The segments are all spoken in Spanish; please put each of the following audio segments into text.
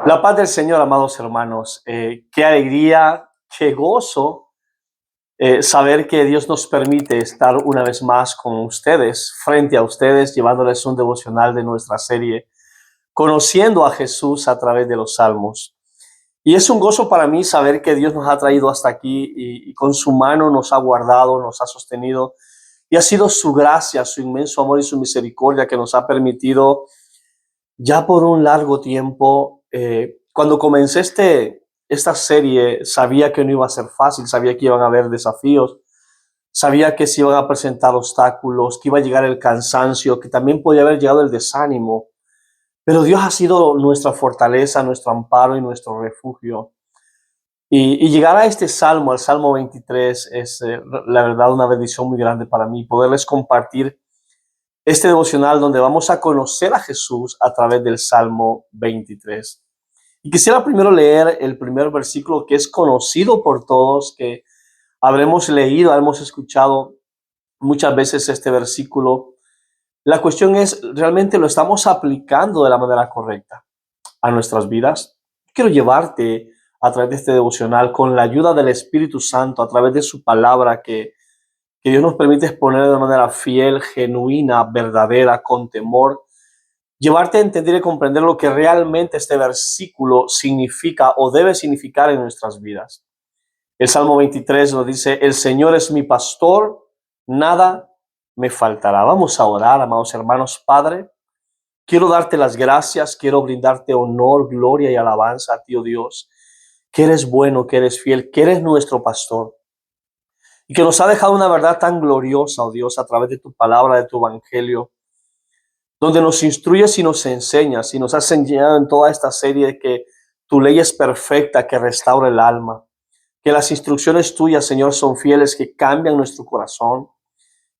La paz del Señor, amados hermanos. Qué alegría, qué gozo saber que Dios nos permite estar una vez más con ustedes, frente a ustedes, llevándoles un devocional de nuestra serie, conociendo a Jesús a través de los salmos. Y es un gozo para mí saber que Dios nos ha traído hasta aquí y con su mano nos ha guardado, nos ha sostenido. Y ha sido su gracia, su inmenso amor y su misericordia que nos ha permitido ya por un largo tiempo. Cuando comencé esta serie, sabía que no iba a ser fácil, sabía que iban a haber desafíos, sabía que se iban a presentar obstáculos, que iba a llegar el cansancio, que también podía haber llegado el desánimo, pero Dios ha sido nuestra fortaleza, nuestro amparo y nuestro refugio. Y llegar a este salmo, al Salmo 23, es la verdad una bendición muy grande para mí, poderles compartir este devocional donde vamos a conocer a Jesús a través del Salmo 23. Y quisiera primero leer el primer versículo que es conocido por todos, que habremos leído, hemos escuchado muchas veces este versículo. La cuestión es, ¿realmente lo estamos aplicando de la manera correcta a nuestras vidas? Quiero llevarte a través de este devocional con la ayuda del Espíritu Santo, a través de su palabra que Dios nos permite exponer de manera fiel, genuina, verdadera, con temor, llevarte a entender y comprender lo que realmente este versículo significa o debe significar en nuestras vidas. El Salmo 23 nos dice: el Señor es mi pastor, nada me faltará. Vamos a orar, amados hermanos. Padre, quiero darte las gracias, quiero brindarte honor, gloria y alabanza a ti, oh Dios, que eres bueno, que eres fiel, que eres nuestro pastor y que nos ha dejado una verdad tan gloriosa, oh Dios, a través de tu palabra, de tu evangelio, donde nos instruyes y nos enseñas y nos has enseñado en toda esta serie de que tu ley es perfecta, que restaura el alma, que las instrucciones tuyas, Señor, son fieles, que cambian nuestro corazón.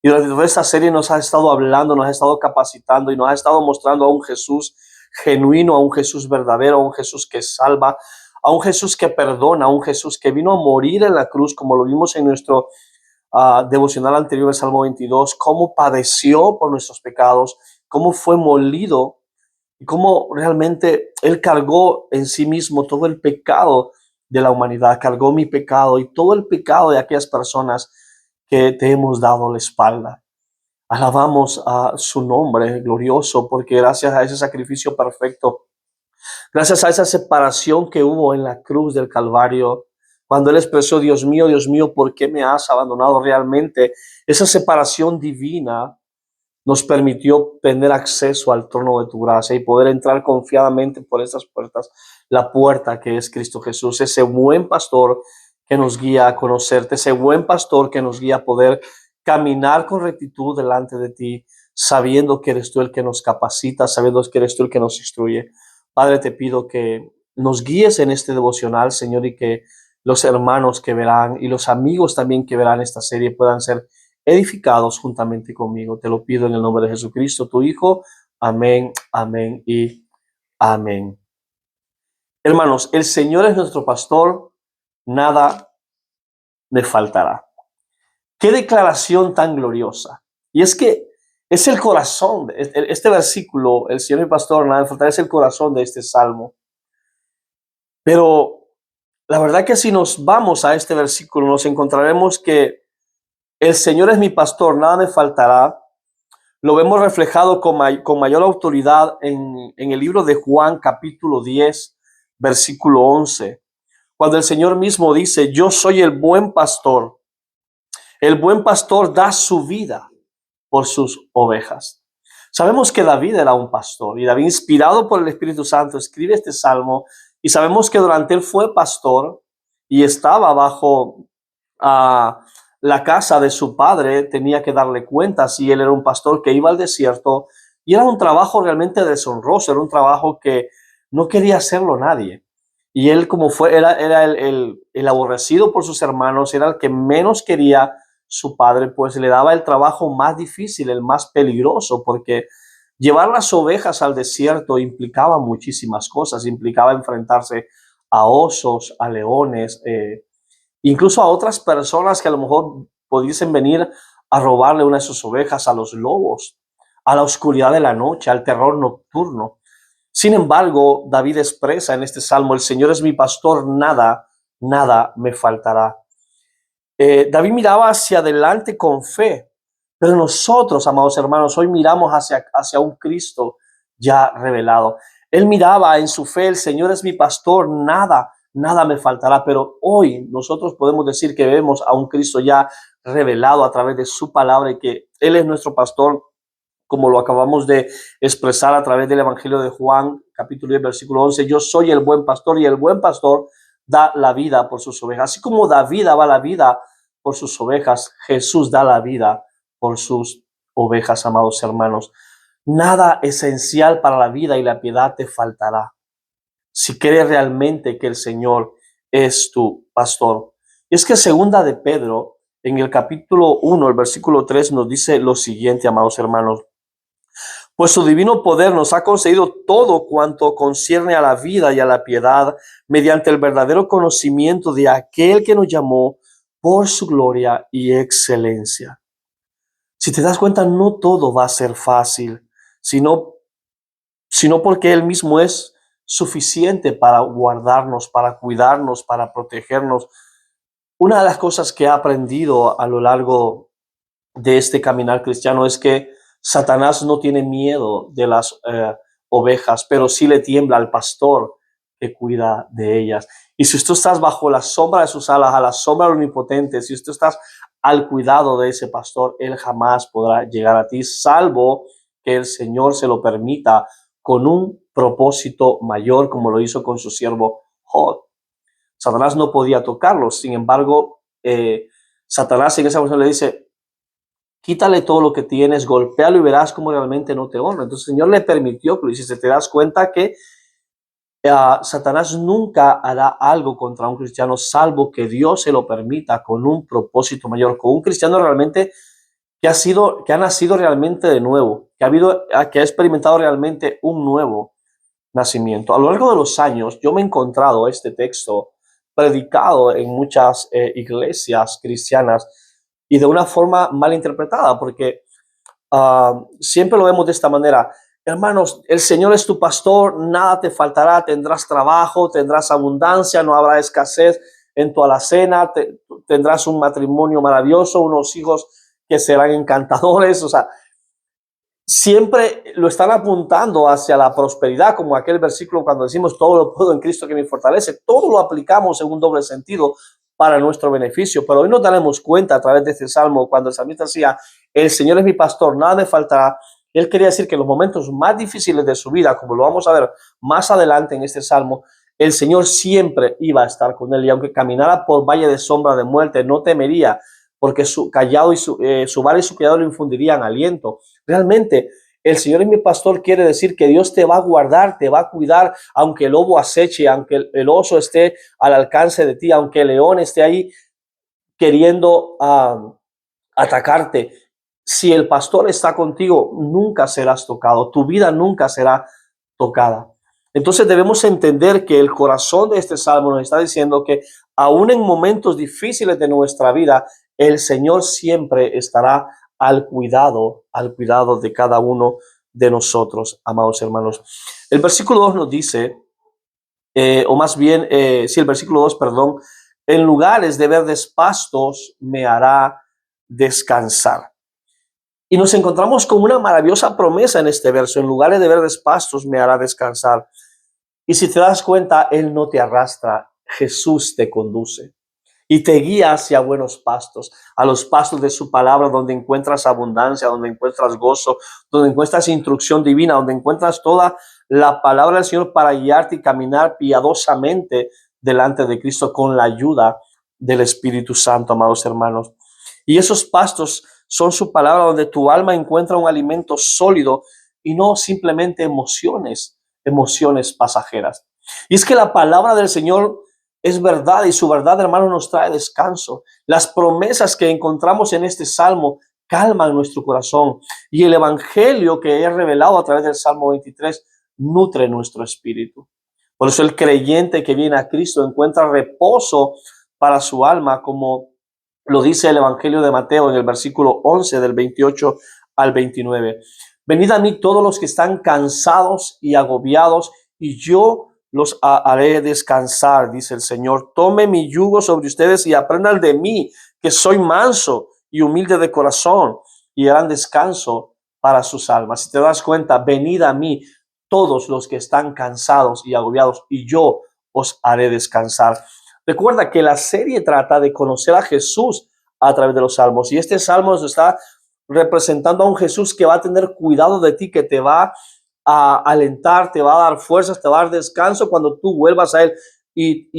Y durante toda esta serie nos has estado hablando, nos has estado capacitando y nos has estado mostrando a un Jesús genuino, a un Jesús verdadero, a un Jesús que salva, a un Jesús que perdona, a un Jesús que vino a morir en la cruz, como lo vimos en nuestro devocional anterior, el Salmo 22, cómo padeció por nuestros pecados, cómo fue molido y cómo realmente Él cargó en sí mismo todo el pecado de la humanidad, cargó mi pecado y todo el pecado de aquellas personas que te hemos dado la espalda. Alabamos a su nombre glorioso, porque gracias a ese sacrificio perfecto, gracias a esa separación que hubo en la cruz del Calvario, cuando Él expresó: Dios mío, ¿por qué me has abandonado? Realmente esa separación divina nos permitió tener acceso al trono de tu gracia y poder entrar confiadamente por estas puertas, la puerta que es Cristo Jesús, ese buen pastor que nos guía a conocerte, ese buen pastor que nos guía a poder caminar con rectitud delante de ti, sabiendo que eres tú el que nos capacita, sabiendo que eres tú el que nos instruye. Padre, te pido que nos guíes en este devocional, Señor, y que los hermanos que verán y los amigos también que verán esta serie puedan ser edificados juntamente conmigo. Te lo pido en el nombre de Jesucristo, tu Hijo. Amén, amén y amén. Hermanos, el Señor es nuestro pastor, nada me faltará. Qué declaración tan gloriosa. Y es que es el corazón, este versículo, el Señor es mi pastor, nada me faltará, es el corazón de este salmo. Pero la verdad que si nos vamos a este versículo, nos encontraremos que el Señor es mi pastor, nada me faltará. Lo vemos reflejado con mayor autoridad en el libro de Juan, capítulo 10, versículo 11, cuando el Señor mismo dice: yo soy el buen pastor. El buen pastor da su vida por sus ovejas. Sabemos que David era un pastor y David, inspirado por el Espíritu Santo, escribe este salmo, y sabemos que durante él fue pastor y estaba bajo la casa de su padre, tenía que darle cuentas, y él era un pastor que iba al desierto y era un trabajo realmente deshonroso, era un trabajo que no quería hacerlo nadie. Y él, como era el aborrecido por sus hermanos, era el que menos quería su padre, pues le daba el trabajo más difícil, el más peligroso, porque llevar las ovejas al desierto implicaba muchísimas cosas, implicaba enfrentarse a osos, a leones, incluso a otras personas que a lo mejor pudiesen venir a robarle una de sus ovejas, a los lobos, a la oscuridad de la noche, al terror nocturno. Sin embargo, David expresa en este salmo: el Señor es mi pastor, nada me faltará. David miraba hacia adelante con fe, pero nosotros, amados hermanos, hoy miramos hacia un Cristo ya revelado. Él miraba en su fe: el Señor es mi pastor, nada me faltará. Pero hoy nosotros podemos decir que vemos a un Cristo ya revelado a través de su palabra, y que Él es nuestro pastor, como lo acabamos de expresar a través del Evangelio de Juan, capítulo 10, versículo 11. Yo soy el buen pastor, y el buen pastor da la vida por sus ovejas. Así como David daba la vida por sus ovejas, Jesús da la vida por sus ovejas, amados hermanos. Nada esencial para la vida y la piedad te faltará, si crees realmente que el Señor es tu pastor. Y es que segunda de Pedro, en el capítulo 1, el versículo 3, nos dice lo siguiente, amados hermanos: pues su divino poder nos ha concedido todo cuanto concierne a la vida y a la piedad, mediante el verdadero conocimiento de aquel que nos llamó por su gloria y excelencia. Si te das cuenta, no todo va a ser fácil, sino porque Él mismo es suficiente para guardarnos, para cuidarnos, para protegernos. Una de las cosas que he aprendido a lo largo de este caminar cristiano es que Satanás no tiene miedo de las ovejas, pero sí le tiembla al pastor que cuida de ellas. Y si tú estás bajo la sombra de sus alas, a la sombra del Omnipotente, si tú estás al cuidado de ese pastor, él jamás podrá llegar a ti, salvo que el Señor se lo permita con un propósito mayor, como lo hizo con su siervo Job. Satanás no podía tocarlo. Sin embargo, Satanás en esa ocasión le dice: quítale todo lo que tienes, golpéalo y verás cómo realmente no te honra. Entonces el Señor le permitió que lo hiciese. Te das cuenta que Satanás nunca hará algo contra un cristiano, salvo que Dios se lo permita con un propósito mayor, con un cristiano realmente que ha nacido realmente de nuevo, que ha experimentado realmente un nuevo nacimiento. A lo largo de los años, yo me he encontrado este texto predicado en muchas iglesias cristianas, y de una forma mal interpretada, porque siempre lo vemos de esta manera: hermanos, el Señor es tu pastor, nada te faltará, tendrás trabajo, tendrás abundancia, no habrá escasez en tu alacena, tendrás un matrimonio maravilloso, unos hijos que serán encantadores. O sea, siempre lo están apuntando hacia la prosperidad, como aquel versículo cuando decimos todo lo puedo en Cristo que me fortalece. Todo lo aplicamos en un doble sentido para nuestro beneficio, pero hoy nos daremos cuenta a través de este salmo, cuando el salmista decía: el Señor es mi pastor, nada me faltará. Él quería decir que en los momentos más difíciles de su vida, como lo vamos a ver más adelante en este salmo, el Señor siempre iba a estar con él, y aunque caminara por valle de sombra de muerte, no temería, porque su callado y su vara y su cuidado le infundirían aliento. Realmente, el Señor es mi pastor quiere decir que Dios te va a guardar, te va a cuidar, aunque el lobo aceche, aunque el oso esté al alcance de ti, aunque el león esté ahí queriendo atacarte. Si el pastor está contigo, nunca serás tocado, tu vida nunca será tocada. Entonces debemos entender que el corazón de este salmo nos está diciendo que aún en momentos difíciles de nuestra vida, el Señor siempre estará al cuidado de cada uno de nosotros, amados hermanos. El versículo 2 nos dice, o más bien, sí, el versículo 2, perdón: en lugares de verdes pastos me hará descansar. Y nos encontramos con una maravillosa promesa en este verso: en lugares de verdes pastos me hará descansar. Y si te das cuenta, Él no te arrastra, Jesús te conduce y te guía hacia buenos pastos, a los pastos de su palabra, donde encuentras abundancia, donde encuentras gozo, donde encuentras instrucción divina, donde encuentras toda la palabra del Señor para guiarte y caminar piadosamente delante de Cristo con la ayuda del Espíritu Santo, amados hermanos. Y esos pastos son su palabra, donde tu alma encuentra un alimento sólido y no simplemente emociones pasajeras. Y es que la palabra del Señor es verdad, y su verdad, hermano, nos trae descanso. Las promesas que encontramos en este salmo calman nuestro corazón, y el evangelio que es revelado a través del Salmo 23 nutre nuestro espíritu. Por eso el creyente que viene a Cristo encuentra reposo para su alma, como lo dice el evangelio de Mateo en el versículo 11 del 28 al 29. Venid a mí todos los que están cansados y agobiados, y yo los haré descansar, dice el Señor. Tome mi yugo sobre ustedes y aprendan de mí, que soy manso y humilde de corazón, y harán descanso para sus almas. Si te das cuenta, venid a mí todos los que están cansados y agobiados, y yo os haré descansar. Recuerda que la serie trata de conocer a Jesús a través de los salmos, y este salmo nos está representando a un Jesús que va a tener cuidado de ti, que te va a alentar, te va a dar fuerzas, te va a dar descanso cuando tú vuelvas a Él. Y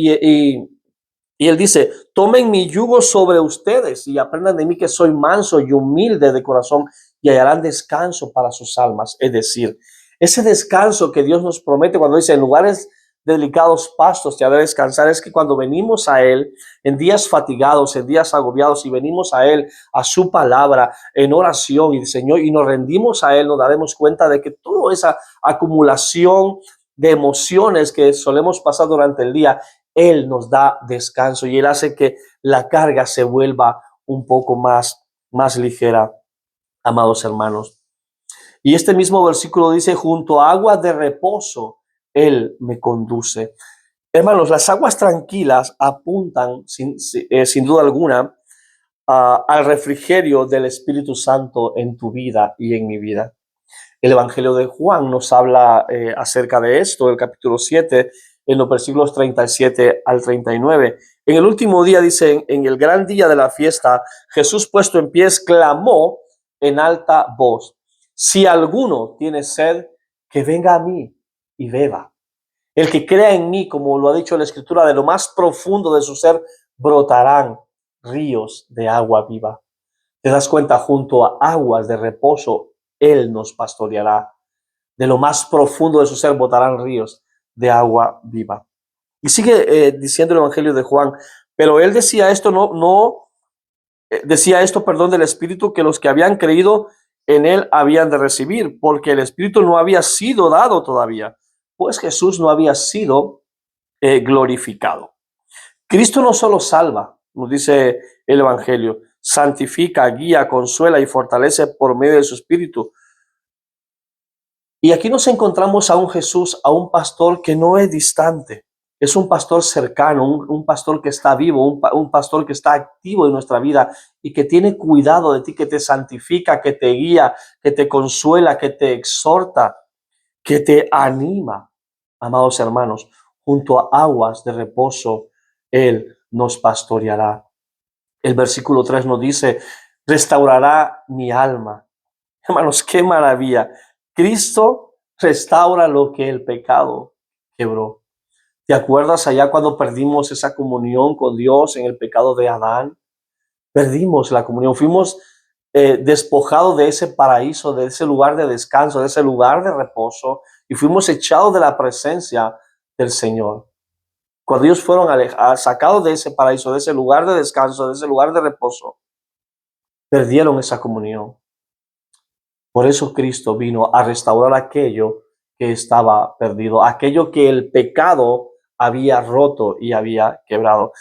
Él dice, tomen mi yugo sobre ustedes y aprendan de mí, que soy manso y humilde de corazón, y hallarán descanso para sus almas. Es decir, ese descanso que Dios nos promete cuando dice, en lugares delicados pastos te haré descansar, es que cuando venimos a Él en días fatigados, en días agobiados, y venimos a Él, a su palabra, en oración, y Señor, y nos rendimos a Él, nos daremos cuenta de que toda esa acumulación de emociones que solemos pasar durante el día, Él nos da descanso, y Él hace que la carga se vuelva un poco más ligera, amados hermanos. Y este mismo versículo dice, junto a aguas de reposo, Él me conduce. Hermanos, las aguas tranquilas apuntan sin duda alguna al refrigerio del Espíritu Santo en tu vida y en mi vida. El Evangelio de Juan nos habla acerca de esto, el capítulo 7, en los versículos 37 al 39. En el último día, dice, en el gran día de la fiesta, Jesús, puesto en pie, clamó en alta voz, si alguno tiene sed, que venga a mí y beba. El que crea en mí, como lo ha dicho la Escritura, de lo más profundo de su ser brotarán ríos de agua viva. Te das cuenta, junto a aguas de reposo, Él nos pastoreará. De lo más profundo de su ser brotarán ríos de agua viva. Y sigue diciendo el Evangelio de Juan, pero Él decía esto, decía esto, perdón, del Espíritu que los que habían creído en Él habían de recibir, porque el Espíritu no había sido dado todavía, pues Jesús no había sido glorificado. Cristo no solo salva, nos dice el Evangelio, santifica, guía, consuela y fortalece por medio de su Espíritu. Y aquí nos encontramos a un Jesús, a un pastor que no es distante, es un pastor cercano, un pastor que está vivo, un pastor que está activo en nuestra vida y que tiene cuidado de ti, que te santifica, que te guía, que te consuela, que te exhorta, que te anima. Amados hermanos, junto a aguas de reposo, Él nos pastoreará. El versículo 3 nos dice, restaurará mi alma. Hermanos, qué maravilla. Cristo restaura lo que el pecado quebró. ¿Te acuerdas allá cuando perdimos esa comunión con Dios en el pecado de Adán? Perdimos la comunión, fuimos despojados de ese paraíso, de ese lugar de descanso, de ese lugar de reposo, y fuimos echados de la presencia del Señor. Cuando ellos fueron sacados de ese paraíso, de ese lugar de descanso, de ese lugar de reposo, perdieron esa comunión. Por eso Cristo vino a restaurar aquello que estaba perdido, aquello que el pecado había roto y había quebrado.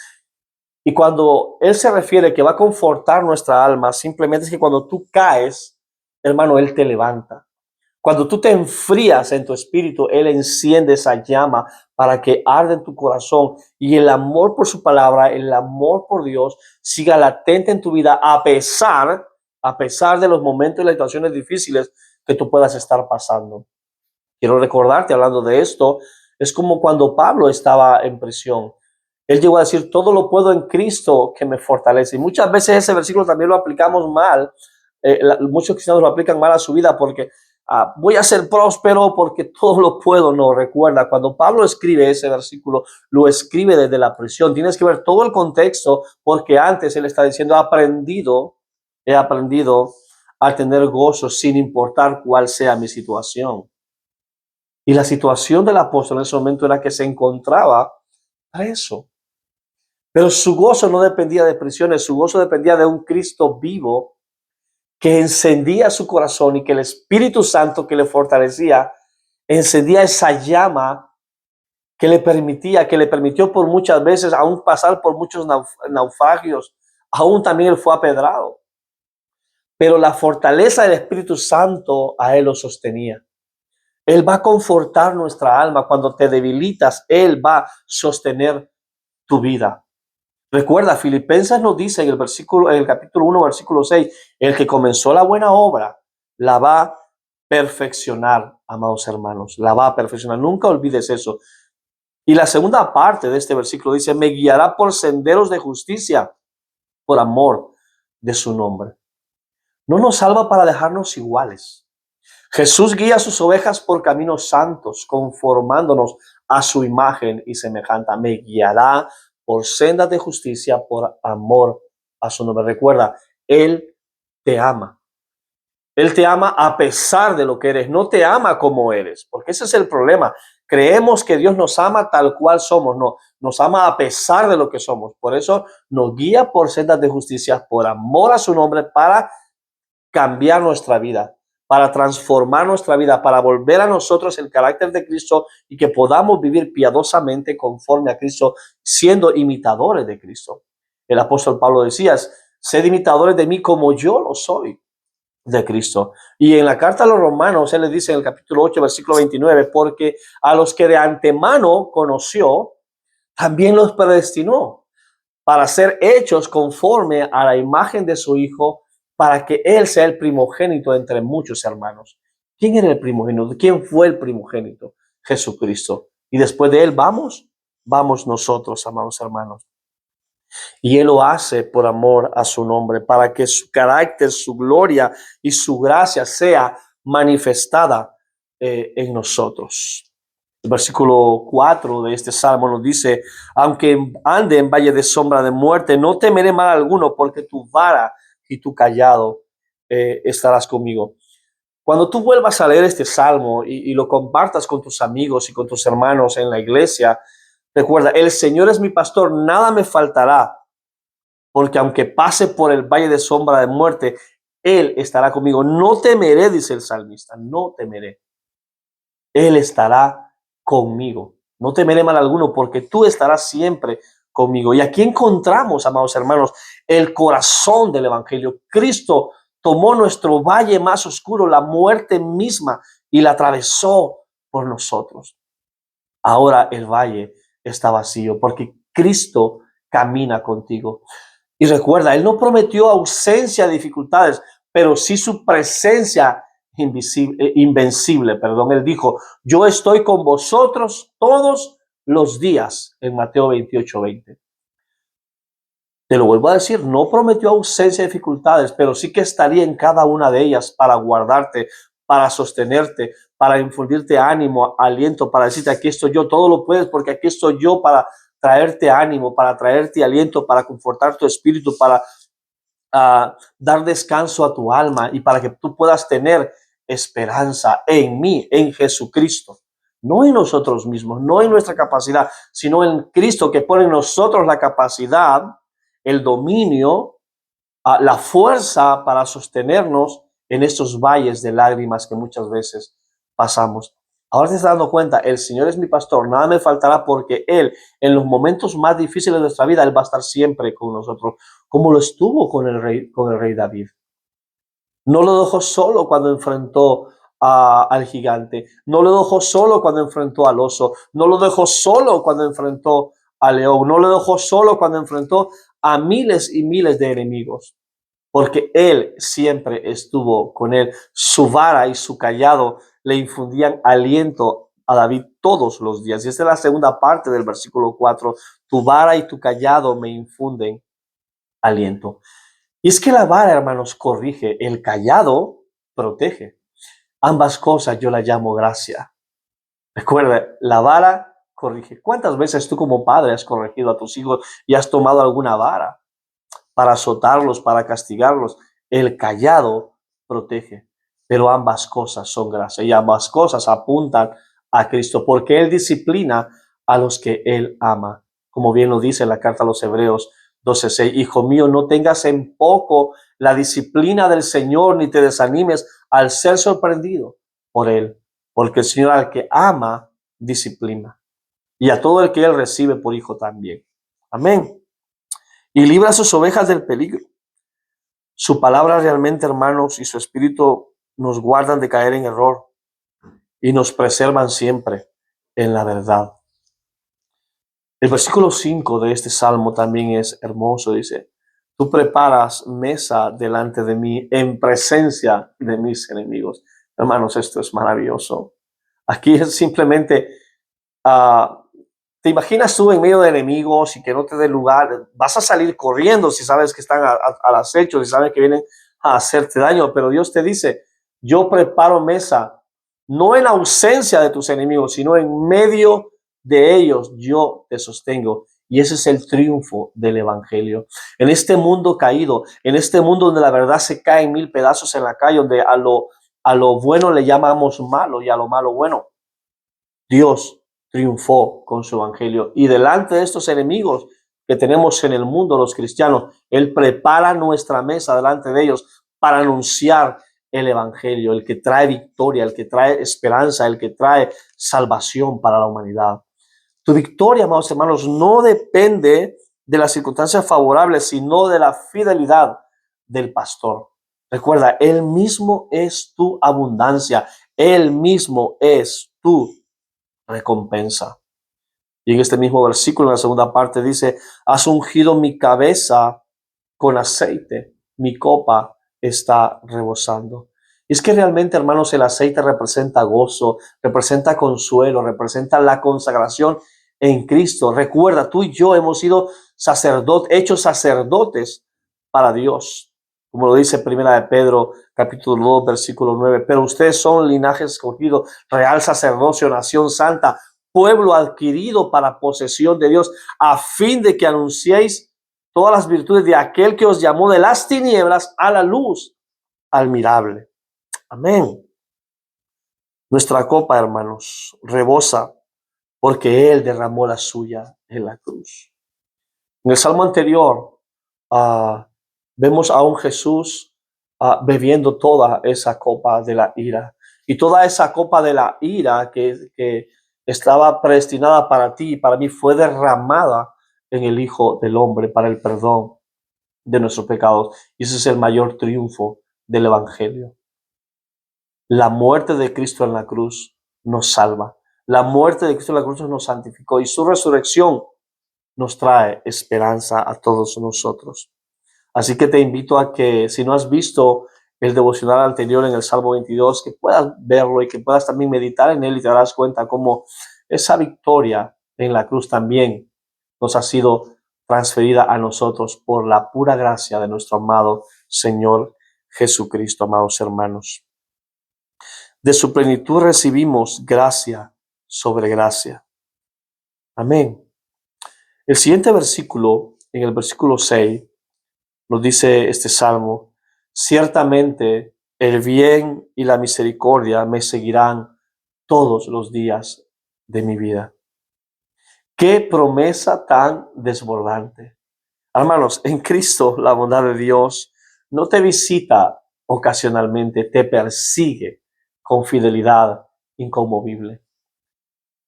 Y cuando Él se refiere que va a confortar nuestra alma, simplemente es que cuando tú caes, hermano, Él te levanta. Cuando tú te enfrías en tu espíritu, Él enciende esa llama para que arde en tu corazón y el amor por su palabra, el amor por Dios siga latente en tu vida a pesar de los momentos y las situaciones difíciles que tú puedas estar pasando. Quiero recordarte, hablando de esto, es como cuando Pablo estaba en prisión. Él llegó a decir, todo lo puedo en Cristo que me fortalece. Y muchas veces ese versículo también lo aplicamos mal. Muchos cristianos lo aplican mal a su vida porque voy a ser próspero porque todo lo puedo. No, recuerda, cuando Pablo escribe ese versículo, lo escribe desde la prisión. Tienes que ver todo el contexto porque antes él está diciendo, he aprendido a tener gozo sin importar cuál sea mi situación. Y la situación del apóstol en ese momento era que se encontraba preso. Pero su gozo no dependía de prisiones, su gozo dependía de un Cristo vivo que encendía su corazón y que el Espíritu Santo que le fortalecía, encendía esa llama que le permitió por muchas veces aún pasar por muchos naufragios, aún también él fue apedrado. pero la fortaleza del Espíritu Santo a él lo sostenía. Él va a confortar nuestra alma. Cuando te debilitas, Él va a sostener tu vida. Recuerda, Filipenses nos dice en el capítulo 1, versículo 6, el que comenzó la buena obra la va a perfeccionar, amados hermanos, la va a perfeccionar. Nunca olvides eso. Y la segunda parte de este versículo dice, me guiará por senderos de justicia, por amor de su nombre. No nos salva para dejarnos iguales. Jesús guía a sus ovejas por caminos santos, conformándonos a su imagen y semejanza. Me guiará por sendas de justicia, por amor a su nombre. Recuerda, Él te ama. Él te ama a pesar de lo que eres, no te ama como eres, porque ese es el problema. Creemos que Dios nos ama tal cual somos, no, nos ama a pesar de lo que somos. Por eso nos guía por sendas de justicia, por amor a su nombre, para cambiar nuestra vida, para transformar nuestra vida, para volver a nosotros el carácter de Cristo y que podamos vivir piadosamente conforme a Cristo, siendo imitadores de Cristo. El apóstol Pablo decía, sed imitadores de mí como yo lo soy de Cristo. Y en la carta a los Romanos, él les dice en el capítulo 8, versículo 29, porque a los que de antemano conoció, también los predestinó para ser hechos conforme a la imagen de su Hijo, para que Él sea el primogénito entre muchos hermanos. ¿Quién era el primogénito? ¿Quién fue el primogénito? Jesucristo. Y después de Él vamos nosotros, amados hermanos. Y Él lo hace por amor a su nombre, para que su carácter, su gloria y su gracia sea manifestada en nosotros. El versículo 4 de este salmo nos dice, aunque ande en valle de sombra de muerte, no temeré mal alguno, porque tu vara y tu callado estarás conmigo. Cuando tú vuelvas a leer este salmo y lo compartas con tus amigos y con tus hermanos en la iglesia, recuerda, el Señor es mi pastor, nada me faltará, porque aunque pase por el valle de sombra de muerte, Él estará conmigo. No temeré, dice el salmista, no temeré. Él estará conmigo. No temeré mal alguno, porque tú estarás siempre conmigo. Y aquí encontramos, amados hermanos, el corazón del evangelio. Cristo tomó nuestro valle más oscuro, la muerte misma, y la atravesó por nosotros. Ahora el valle está vacío, porque Cristo camina contigo. Y recuerda, Él no prometió ausencia de dificultades, pero sí su presencia invencible. Perdón, Él dijo, yo estoy con vosotros todos los días, en Mateo 28:20. Te lo vuelvo a decir, no prometió ausencia de dificultades, pero sí que estaría en cada una de ellas para guardarte, para sostenerte, para infundirte ánimo, aliento, para decirte, aquí estoy yo, todo lo puedes porque aquí estoy yo para traerte ánimo, para traerte aliento, para confortar tu espíritu, para dar descanso a tu alma y para que tú puedas tener esperanza en mí, en Jesucristo. No en nosotros mismos, no en nuestra capacidad, sino en Cristo que pone en nosotros la capacidad, el dominio, la fuerza para sostenernos en estos valles de lágrimas que muchas veces pasamos. Ahora te estás dando cuenta, el Señor es mi pastor, nada me faltará porque Él, en los momentos más difíciles de nuestra vida, Él va a estar siempre con nosotros, como lo estuvo con el rey David. No lo dejó solo cuando enfrentó al gigante, no lo dejó solo cuando enfrentó al oso, no lo dejó solo cuando enfrentó al león, no lo dejó solo cuando enfrentó a miles y miles de enemigos, porque Él siempre estuvo con él. Su vara y su callado le infundían aliento a David todos los días. Y esta es la segunda parte del versículo 4. Tu vara y tu callado me infunden aliento. Y es que la vara, hermanos, corrige, el callado protege. Ambas cosas yo la llamo gracia. Recuerda, la vara corrige. ¿Cuántas veces tú como padre has corregido a tus hijos y has tomado alguna vara para azotarlos, para castigarlos? El callado protege, pero ambas cosas son gracia y ambas cosas apuntan a Cristo, porque Él disciplina a los que Él ama. Como bien lo dice la carta a los Hebreos 12:6, hijo mío, no tengas en poco la disciplina del Señor, ni te desanimes al ser sorprendido por Él, porque el Señor al que ama, disciplina, y a todo el que Él recibe por hijo también. Amén. Y libra a sus ovejas del peligro. Su palabra realmente, hermanos, y su espíritu nos guardan de caer en error y nos preservan siempre en la verdad. El versículo 5 de este salmo también es hermoso. Dice, tú preparas mesa delante de mí en presencia de mis enemigos. Hermanos, esto es maravilloso. Aquí es simplemente, ¿te imaginas tú en medio de enemigos y que no te dé lugar? Vas a salir corriendo si sabes que están al acecho, si sabes que vienen a hacerte daño, pero Dios te dice, yo preparo mesa, no en ausencia de tus enemigos, sino en medio de ellos yo te sostengo. Y ese es el triunfo del evangelio. En este mundo caído, en este mundo donde la verdad se cae en mil pedazos en la calle, donde a lo bueno le llamamos malo y a lo malo bueno, Dios triunfó con su evangelio. Y delante de estos enemigos que tenemos en el mundo, los cristianos, Él prepara nuestra mesa delante de ellos para anunciar el evangelio, el que trae victoria, el que trae esperanza, el que trae salvación para la humanidad. Tu victoria, amados hermanos, no depende de las circunstancias favorables, sino de la fidelidad del pastor. Recuerda, Él mismo es tu abundancia. Él mismo es tu recompensa. Y en este mismo versículo, en la segunda parte, dice, has ungido mi cabeza con aceite, mi copa está rebosando. Y es que realmente, hermanos, el aceite representa gozo, representa consuelo, representa la consagración en Cristo. Recuerda, tú y yo hemos sido hechos sacerdotes para Dios. Como lo dice Primera de Pedro, capítulo 2, versículo 9. Pero ustedes son linaje escogido, real sacerdocio, nación santa, pueblo adquirido para posesión de Dios, a fin de que anunciéis todas las virtudes de aquel que os llamó de las tinieblas a la luz admirable. Amén. Nuestra copa, hermanos, rebosa porque Él derramó la suya en la cruz. En el salmo anterior vemos a un Jesús bebiendo toda esa copa de la ira. Y toda esa copa de la ira que estaba predestinada para ti y para mí fue derramada en el Hijo del Hombre para el perdón de nuestros pecados. Y ese es el mayor triunfo del Evangelio. La muerte de Cristo en la cruz nos salva. La muerte de Cristo en la cruz nos santificó y su resurrección nos trae esperanza a todos nosotros. Así que te invito a que, si no has visto el devocional anterior en el Salmo 22, que puedas verlo y que puedas también meditar en él y te darás cuenta cómo esa victoria en la cruz también nos ha sido transferida a nosotros por la pura gracia de nuestro amado Señor Jesucristo, amados hermanos. De su plenitud recibimos gracia sobre gracia. Amén. El siguiente versículo, en el versículo 6, nos dice este salmo, ciertamente el bien y la misericordia me seguirán todos los días de mi vida. Qué promesa tan desbordante. Hermanos, en Cristo la bondad de Dios no te visita ocasionalmente, te persigue con fidelidad inconmovible.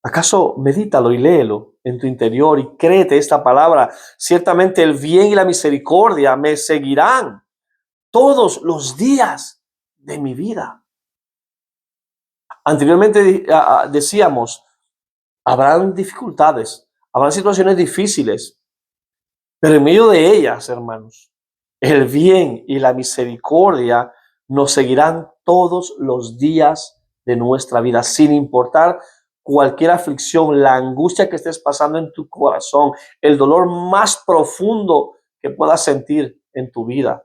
¿Acaso medítalo y léelo en tu interior y créete esta palabra? Ciertamente el bien y la misericordia me seguirán todos los días de mi vida. Anteriormente decíamos, habrán dificultades, habrán situaciones difíciles, pero en medio de ellas, hermanos, el bien y la misericordia nos seguirán todos los días de nuestra vida, sin importar cualquier aflicción, la angustia que estés pasando en tu corazón, el dolor más profundo que puedas sentir en tu vida.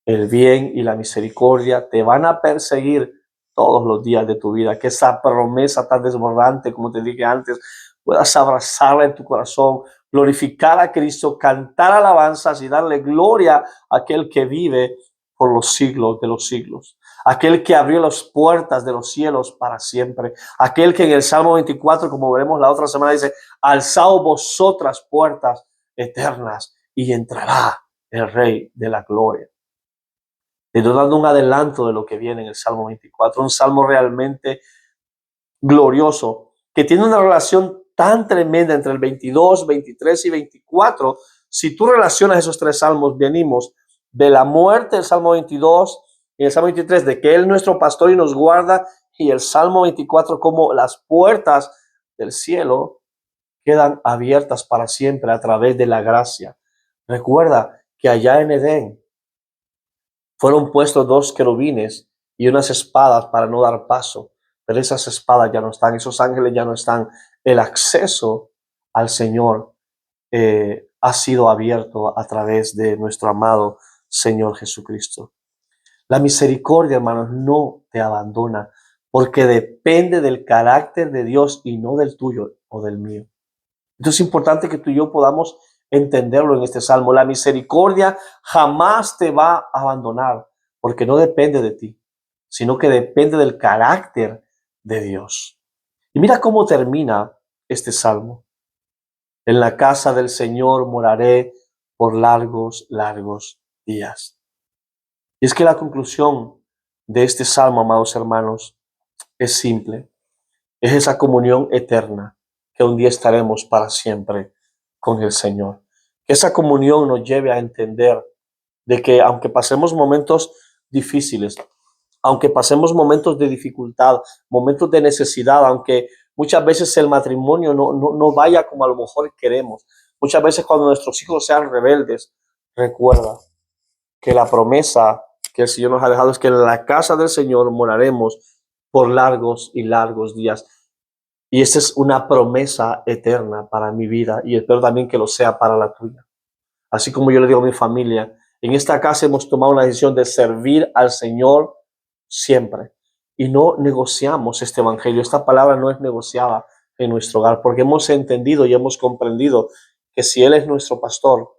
El bien y la misericordia te van a perseguir todos los días de tu vida. Que esa promesa tan desbordante, como te dije antes, puedas abrazarla en tu corazón, glorificar a Cristo, cantar alabanzas y darle gloria a aquel que vive por los siglos de los siglos. Aquel que abrió las puertas de los cielos para siempre. Aquel que en el Salmo 24, como veremos la otra semana, dice, alzaos vosotras puertas eternas y entrará el Rey de la gloria. Te estoy dando un adelanto de lo que viene en el Salmo 24, un salmo realmente glorioso, que tiene una relación tan tremenda entre el 22, 23 y 24. Si tú relacionas esos tres salmos, venimos, de la muerte, el Salmo 22, y el Salmo 23, de que Él es nuestro pastor y nos guarda, y el Salmo 24, como las puertas del cielo quedan abiertas para siempre a través de la gracia. Recuerda que allá en Edén fueron puestos dos querubines y unas espadas para no dar paso, pero esas espadas ya no están, esos ángeles ya no están. El acceso al Señor ha sido abierto a través de nuestro amado Señor Jesucristo. La misericordia, hermanos, no te abandona, porque depende del carácter de Dios y no del tuyo o del mío. Entonces es importante que tú y yo podamos entenderlo en este salmo. La misericordia jamás te va a abandonar, porque no depende de ti, sino que depende del carácter de Dios. Y mira cómo termina este salmo. En la casa del Señor moraré por largos, largos días. Y es que la conclusión de este salmo, amados hermanos, es simple. Es esa comunión eterna que un día estaremos para siempre con el Señor. Que esa comunión nos lleve a entender de que aunque pasemos momentos difíciles, aunque pasemos momentos de dificultad, momentos de necesidad, aunque muchas veces el matrimonio no vaya como a lo mejor queremos, muchas veces cuando nuestros hijos sean rebeldes, recuerda que la promesa que el Señor nos ha dejado es que en la casa del Señor moraremos por largos y largos días. Y esa es una promesa eterna para mi vida y espero también que lo sea para la tuya. Así como yo le digo a mi familia, en esta casa hemos tomado una decisión de servir al Señor siempre y no negociamos este evangelio. Esta palabra no es negociada en nuestro hogar porque hemos entendido y hemos comprendido que si Él es nuestro pastor,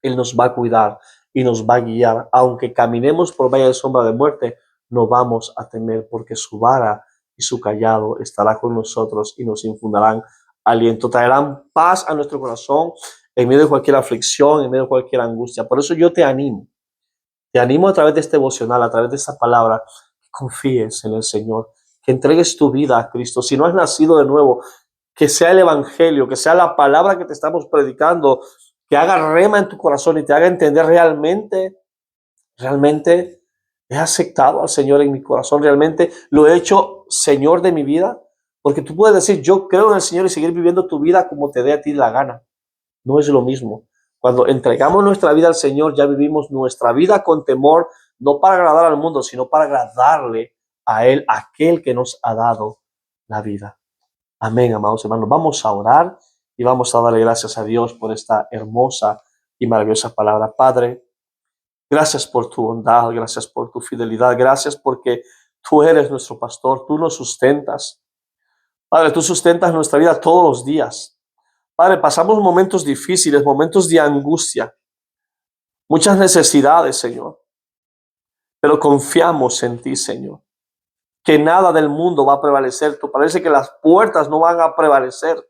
Él nos va a cuidar y nos va a guiar. Aunque caminemos por valle de sombra de muerte, no vamos a temer porque su vara y su callado estará con nosotros y nos infundirán aliento, traerán paz a nuestro corazón en medio de cualquier aflicción, en medio de cualquier angustia. Por eso yo te animo a través de este devocional, a través de esta palabra, que confíes en el Señor, que entregues tu vida a Cristo. Si no has nacido de nuevo, que sea el evangelio, que sea la palabra que te estamos predicando, que haga rema en tu corazón y te haga entender realmente he aceptado al Señor en mi corazón, realmente lo he hecho Señor de mi vida, porque tú puedes decir, yo creo en el Señor y seguir viviendo tu vida como te dé a ti la gana. No es lo mismo. Cuando entregamos nuestra vida al Señor, ya vivimos nuestra vida con temor, no para agradar al mundo, sino para agradarle a Él, aquel que nos ha dado la vida. Amén, amados hermanos. Vamos a orar y vamos a darle gracias a Dios por esta hermosa y maravillosa palabra. Padre, gracias por tu bondad, gracias por tu fidelidad, gracias porque tú eres nuestro pastor, tú nos sustentas. Padre, tú sustentas nuestra vida todos los días. Padre, pasamos momentos difíciles, momentos de angustia, muchas necesidades, Señor, pero confiamos en ti, Señor, que nada del mundo va a prevalecer. Tú parece que las puertas no van a prevalecer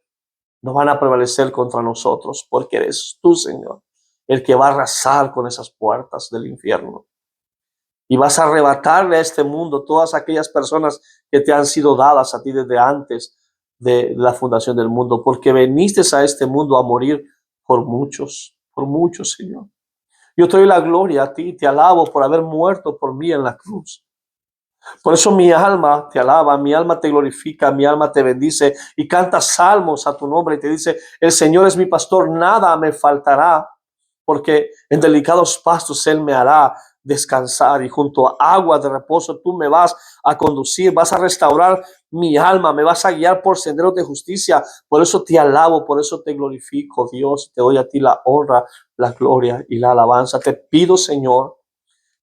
contra nosotros, porque eres tú, Señor, el que va a arrasar con esas puertas del infierno. Y vas a arrebatarle a este mundo todas aquellas personas que te han sido dadas a ti desde antes de la fundación del mundo, porque viniste a este mundo a morir por muchos, Señor. Yo te doy la gloria a ti, te alabo por haber muerto por mí en la cruz. Por eso mi alma te alaba, mi alma te glorifica, mi alma te bendice y canta salmos a tu nombre y te dice, el Señor es mi pastor, nada me faltará, porque en delicados pastos Él me hará descansar y junto a aguas de reposo tú me vas a conducir, vas a restaurar mi alma, me vas a guiar por senderos de justicia. Por eso te alabo, por eso te glorifico, Dios, te doy a ti la honra, la gloria y la alabanza. Te pido, Señor,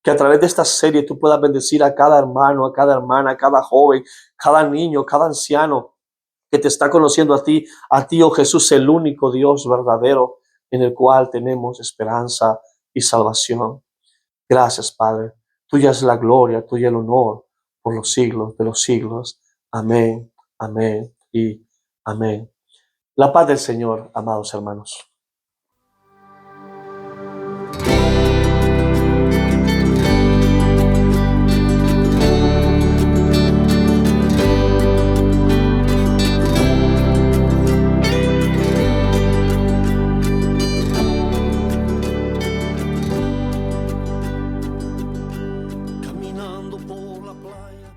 que a través de esta serie tú puedas bendecir a cada hermano, a cada hermana, a cada joven, cada niño, cada anciano que te está conociendo a ti, oh Jesús, el único Dios verdadero en el cual tenemos esperanza y salvación. Gracias, Padre. Tuya es la gloria, tuya el honor por los siglos de los siglos. Amén, amén y amén. La paz del Señor, amados hermanos. por la playa